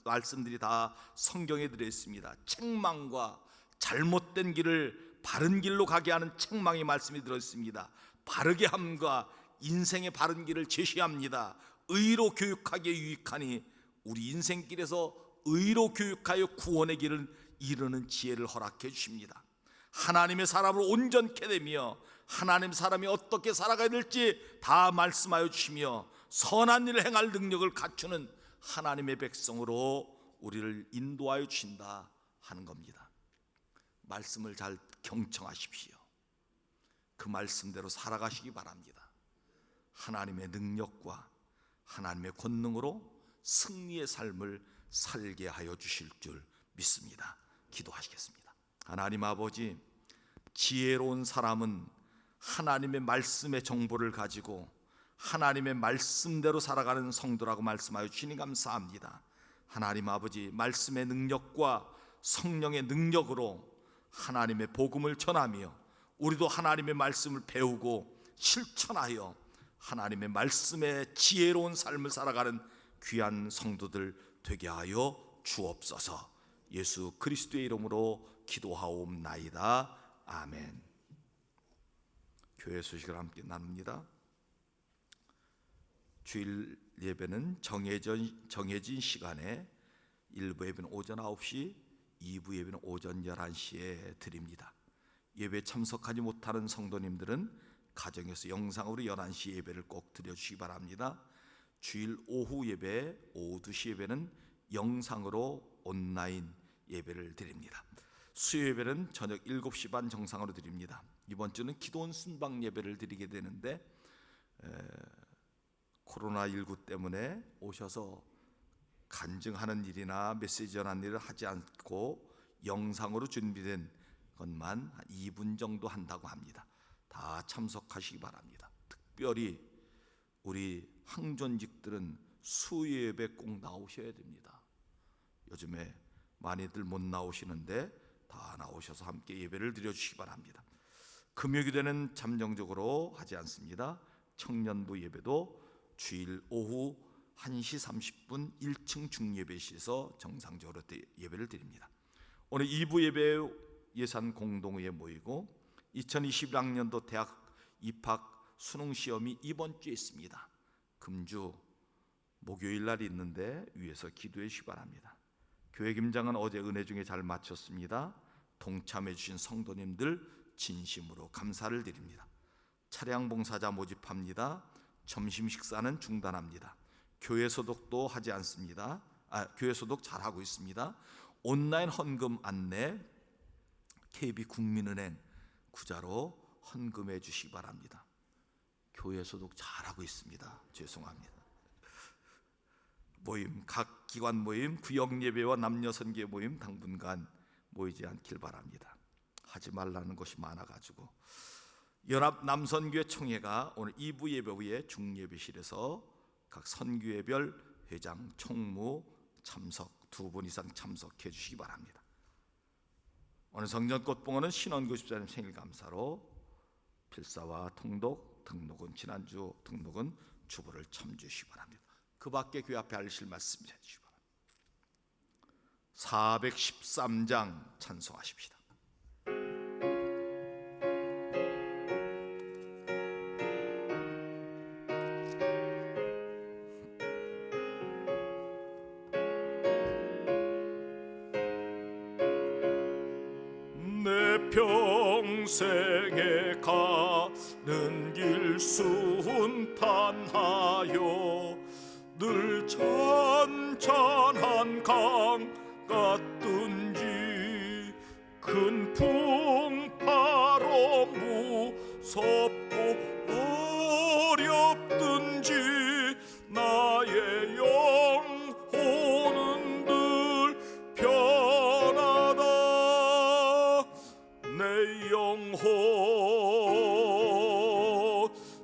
말씀들이 다 성경에 들어있습니다. 책망과 잘못된 길을 바른 길로 가게 하는 책망의 말씀이 들어있습니다. 바르게 함과 인생의 바른 길을 제시합니다. 의로 교육하기에 유익하니 우리 인생길에서 의로 교육하여 구원의 길을 이루는 지혜를 허락해 주십니다. 하나님의 사람으로 온전케 되며 하나님 사람이 어떻게 살아가야 될지 다 말씀하여 주시며 선한 일을 행할 능력을 갖추는 하나님의 백성으로 우리를 인도하여 주신다 하는 겁니다. 말씀을 잘 경청하십시오. 그 말씀대로 살아가시기 바랍니다. 하나님의 능력과 하나님의 권능으로 승리의 삶을 살게 하여 주실 줄 믿습니다. 기도하시겠습니다. 하나님 아버지, 지혜로운 사람은 하나님의 말씀의 정보를 가지고 하나님의 말씀대로 살아가는 성도라고 말씀하여 주시니 감사합니다. 하나님 아버지, 말씀의 능력과 성령의 능력으로 하나님의 복음을 전하며 우리도 하나님의 말씀을 배우고 실천하여 하나님의 말씀에 지혜로운 삶을 살아가는 귀한 성도들 되게 하여 주옵소서. 예수 그리스도의 이름으로 기도하옵나이다. 아멘. 교회 소식을 함께 나눕니다. 주일 예배는 정해진 시간에 1부 예배는 오전 9시, 2부 예배는 오전 11시에 드립니다. 예배에 참석하지 못하는 성도님들은 가정에서 영상으로 11시 예배를 꼭 드려주시기 바랍니다. 주일 오후 예배, 오후 2시 예배는 영상으로 온라인 예배를 드립니다. 수요 예배는 저녁 7시 반 정상으로 드립니다. 이번 주는 기도원 순방 예배를 드리게 되는데 코로나19 때문에 오셔서 간증하는 일이나 메시지 전하는 일을 하지 않고 영상으로 준비된 것만 한 2분 정도 한다고 합니다. 다 참석하시기 바랍니다. 특별히 우리 항존직들은 수요 예배 꼭 나오셔야 됩니다. 요즘에 많이들 못 나오시는데 다 나오셔서 함께 예배를 드려주시기 바랍니다. 금요기도는 잠정적으로 하지 않습니다. 청년부 예배도 주일 오후 1시 30분 1층 중예배실에서 정상적으로 예배를 드립니다. 오늘 2부 예배 예산 공동회에 모이고 2021학년도 대학 입학 수능 시험이 이번 주에 있습니다. 금주 목요일 날 있는데 위에서 기도해 주시기 바랍니다. 교회 김장은 어제 은혜 중에 잘 마쳤습니다. 동참해 주신 성도님들 진심으로 감사를 드립니다. 차량 봉사자 모집합니다. 점심 식사는 중단합니다. 교회 소독도 하지 않습니다. 교회 소독 잘 하고 있습니다. 온라인 헌금 안내 KB국민은행 구자로 헌금해 주시기 바랍니다. 교회 소독 잘 하고 있습니다. 죄송합니다. 모임, 각 기관 모임, 구역 예배와 남녀 선교 모임 당분간 모이지 않길 바랍니다. 하지 말라는 것이 많아가지고 연합 남선교회 총회가 오늘 2부 예배 후에 중예배실에서 각 선교회별 회장, 총무 참석 2분 이상 참석해 주시기 바랍니다. 오늘 성전꽃봉헌은 신원구 집사님 생일 감사로 필사와 통독, 등록은 지난주 등록은 주보를 첨주시기 바랍니다. 그 밖에 교회 앞에 알리실 말씀 해주시기 바랍니다. 413장 찬송하십시다. 평생에 가는 길 순탄하여 늘 잔잔한 강 같든지 큰 풍파로 무섭고 어렵든지 나의 영혼은 늘 편하다. 내 영혼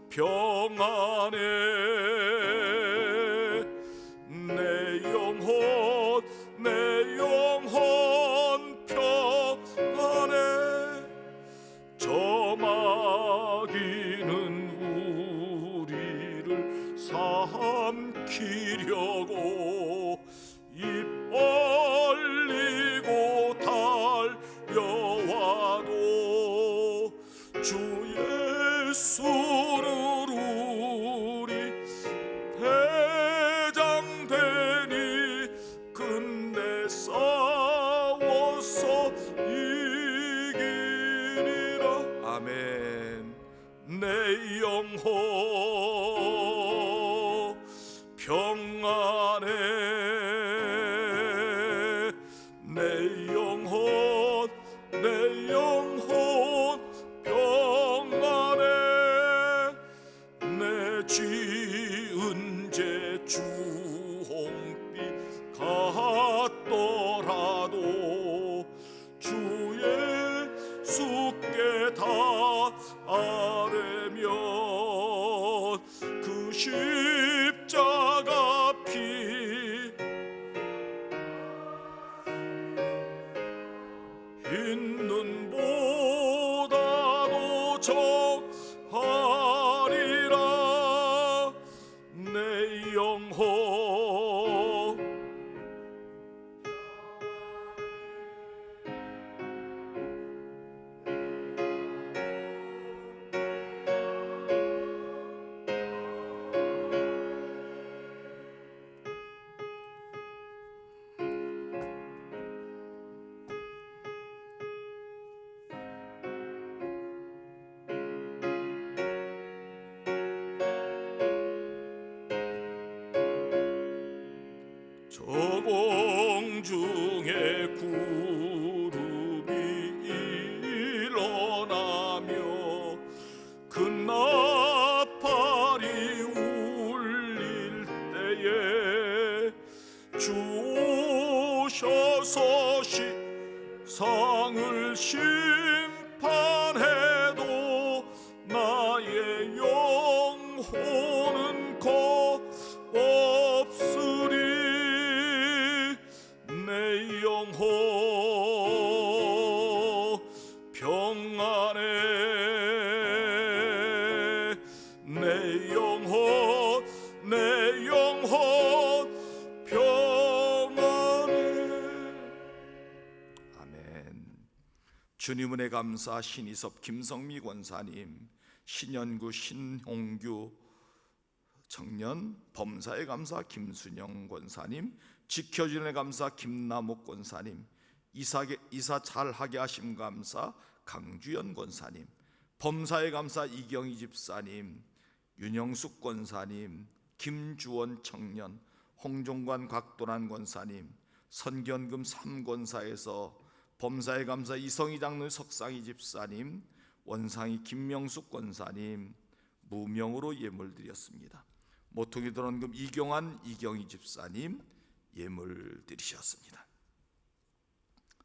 평안해. 내 영혼 평안해. 저 마귀는 우리를 삼키려고 입 벌리고 달려와도 주 예수는 우리 대장 되니 근데 싸워서 이기리라. 아멘. 내 영혼 평안해. 내 영혼 평안해. 내 지은 죄 주홍빛 같더라도 주 예수께 다 아뢰면 그 십자가 피 있는 보다도 만족하리라. 내 영혼 저 공중에 구름이 일어나며 큰 나팔이 울릴 때에 주 오셔서 세상을 심판해도 나의 영혼은 겁없으리. 내 영혼 평안해. 내 영혼 평안해. 아멘. 주님 은혜 감사. 신이섭 김성미 권사님, 신연구 신홍규 청년, 범사에 감사 김순영 권사님, 지켜주는 감사 김남욱 권사님, 이사 잘하게 하심 감사 강주연 권사님, 범사에 감사 이경희 집사님, 윤영숙 권사님, 김주원 청년, 홍종관 곽도란 권사님, 선견금 3권사에서 범사에 감사 이성희 장로의 석상희 집사님, 원상희 김명숙 권사님 무명으로 예물 드렸습니다. 모퉁이 도론금 이경환 이경희 집사님 예물 드리셨습니다.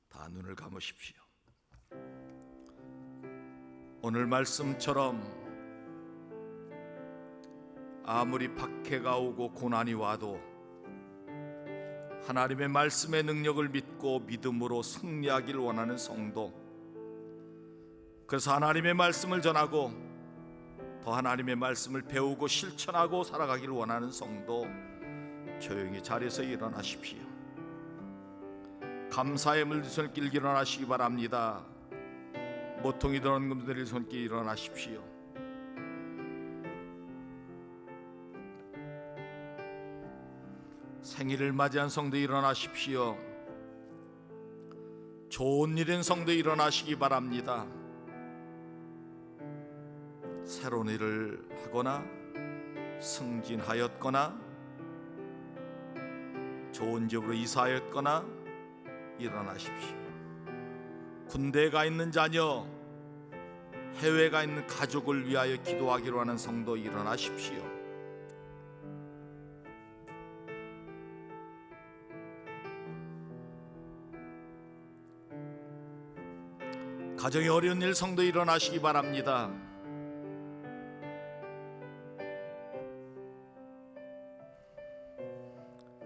다 눈을 감으십시오. 오늘 말씀처럼 아무리 박해가 오고 고난이 와도 하나님의 말씀의 능력을 믿고 믿음으로 승리하길 원하는 성도, 그래서 하나님의 말씀을 전하고 더 하나님의 말씀을 배우고 실천하고 살아가길 원하는 성도, 조용히 자리에서 일어나십시오. 감사의 물손길 일어나시기 바랍니다. 모퉁이 드는 분들의 손길 일어나십시오. 생일을 맞이한 성도 일어나십시오. 좋은 일인 성도 일어나시기 바랍니다. 새로운 일을 하거나 승진하였거나 좋은 집으로 이사하였거나 일어나십시오. 군대에 가 있는 자녀, 해외에 가 있는 가족을 위하여 기도하기로 하는 성도 일어나십시오. 가정이 어려운 일 성도 일어나시기 바랍니다.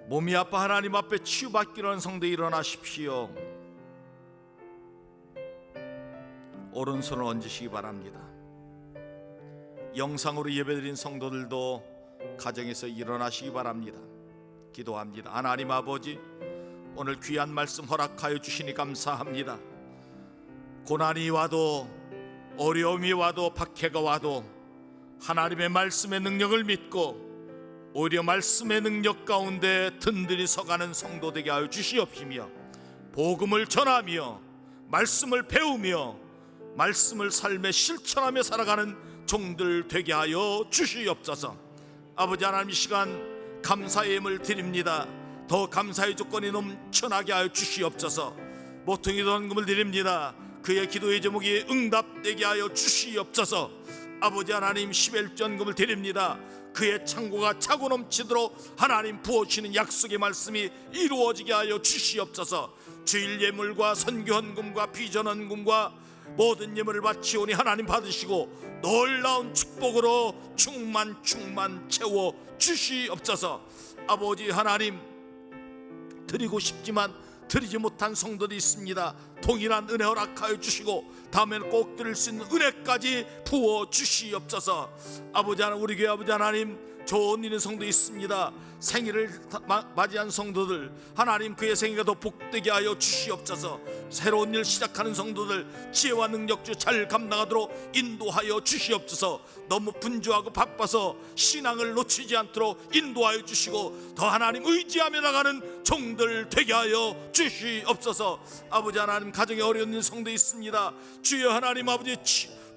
몸이 아파 하나님 앞에 치유받기로 하는 성도 일어나십시오. 오른손을 얹으시기 바랍니다. 영상으로 예배드린 성도들도 가정에서 일어나시기 바랍니다. 기도합니다. 하나님 아버지, 오늘 귀한 말씀 허락하여 주시니 감사합니다. 고난이 와도 어려움이 와도 박해가 와도 하나님의 말씀의 능력을 믿고 오히려 말씀의 능력 가운데 든든히 서가는 성도 되게 하여 주시옵시며, 복음을 전하며 말씀을 배우며 말씀을 삶에 실천하며 살아가는 종들 되게 하여 주시옵소서. 아버지 하나님, 이 시간 감사의 예물 드립니다. 더 감사의 조건이 넘쳐나게 하여 주시옵소서. 모퉁이 don금을 드립니다. 그의 기도의 제목이 응답되게 하여 주시옵소서. 아버지 하나님, 십일전금을 드립니다. 그의 창고가 차고 넘치도록 하나님 부어주시는 약속의 말씀이 이루어지게 하여 주시옵소서. 주일 예물과 선교헌금과 비전헌금과 모든 예물을 바치오니 하나님 받으시고 놀라운 축복으로 충만 채워 주시옵소서. 아버지 하나님, 드리고 싶지만 드리지 못한 성도들이 있습니다. 동일한 은혜 허락하여 주시고 다음에는 꼭 드릴 수 있는 은혜까지 부어 주시옵소서. 아버지 하나님, 우리 교회 아버지 하나님, 좋은 일인 성도 있습니다. 생일을 맞이한 성도들, 하나님 그의 생애가 더 복되게 하여 주시옵소서. 새로운 일 시작하는 성도들 지혜와 능력 주 잘 감당하도록 인도하여 주시옵소서. 너무 분주하고 바빠서 신앙을 놓치지 않도록 인도하여 주시고 더 하나님 의지하며 나가는 종들 되게 하여 주시옵소서. 아버지 하나님, 가정에 어려운 일 성도 있습니다. 주여 하나님 아버지,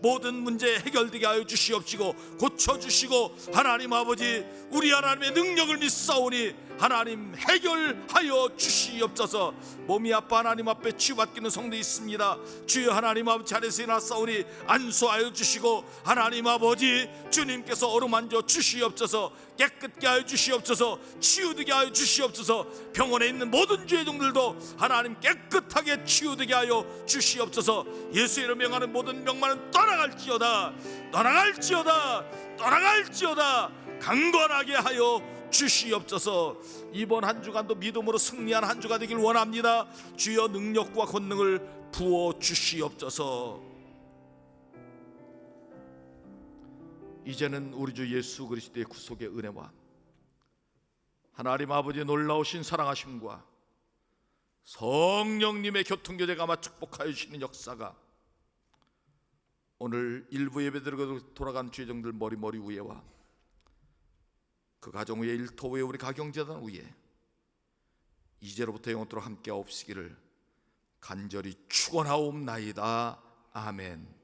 모든 문제 해결되게 하여 주시옵시고 고쳐주시고 하나님 아버지, 우리 하나님의 능력을 믿사오니 하나님 해결하여 주시옵소서. 몸이 아파 하나님 앞에 치유받기는 성도 있습니다. 주여 하나님 아버지, 자리에서 일어나사오니 안수하여 주시고 하나님 아버지, 주님께서 어루만져 주시옵소서. 깨끗게 하여 주시옵소서. 치유되게 하여 주시옵소서. 병원에 있는 모든 죄종들도 하나님 깨끗하게 치유되게 하여 주시옵소서. 예수의 이름 명하는 모든 병만은 떠나갈지어다, 떠나갈지어다, 떠나갈지어다. 강건하게 하여 주시옵소서. 이번 한 주간도 믿음으로 승리한 한 주가 되길 원합니다. 주여 능력과 권능을 부어 주시옵소서. 이제는 우리 주 예수 그리스도의 구속의 은혜와 하나님 아버지의 놀라우신 사랑하심과 성령님의 교통교제가 아마 축복하여 주시는 역사가 오늘 일부 예배드리고 돌아간 죄정들 머리 위에와 그 가정 위에, 일터 위에, 우리 가경재단 위에 이제로부터 영원토록 함께 없으기를 간절히 축원하옵나이다. 아멘.